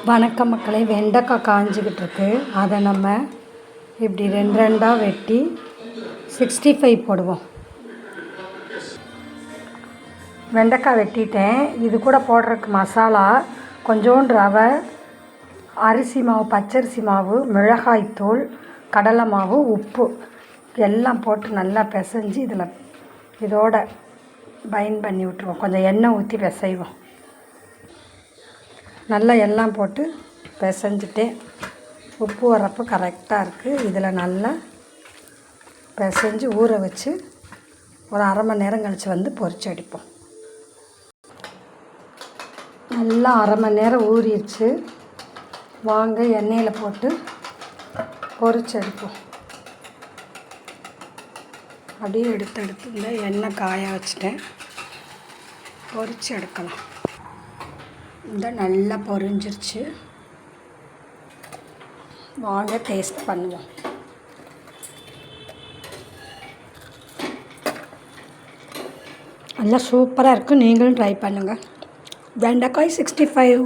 வணக்கம் மக்களே, வெண்டைக்காய் காஞ்சிக்கிட்டு இருக்கு. அதை நம்ம இப்படி ரெண்டு ரெண்டாக வெட்டி 65 போடுவோம். வெண்டைக்காய் வெட்டிட்டேன். இது கூட போடுறதுக்கு மசாலா கொஞ்சோண்டு ரவை, அரிசி மாவு, பச்சரிசி மாவு, மிளகாய்த்தூள், கடலை மாவு, உப்பு எல்லாம் போட்டு நல்லா பிசைஞ்சு இதோட பைண்ட் பண்ணி விட்டுருவோம். கொஞ்சம் எண்ணெய் ஊற்றி பிசைவோம். நல்லா எல்லாம் போட்டு பிசைஞ்சிட்டேன். உப்பு வரப்பு கரெக்டாக இருக்குது. இதில் நல்லா பிசைஞ்சு ஊற வச்சு ஒரு அரை மணி நேரம் கழித்து வந்து பொரிச்சு எடுப்போம். நல்லா அரை மணி நேரம் ஊறிடுச்சு. வாங்க எண்ணெயில் போட்டு பொரிச்சு எடுப்போம். அப்படியே எடுத்து இந்த எண்ணெய் காய வச்சுட்டேன். பொரிச்சு எடுக்கலாம். இந்த நல்லா பொரிஞ்சிருச்சு. வாங்க டேஸ்ட் பண்ணுவோம். நல்லா சூப்பராக இருக்குது. நீங்களும் ட்ரை பண்ணுங்கள். வெண்டைக்காய் 65.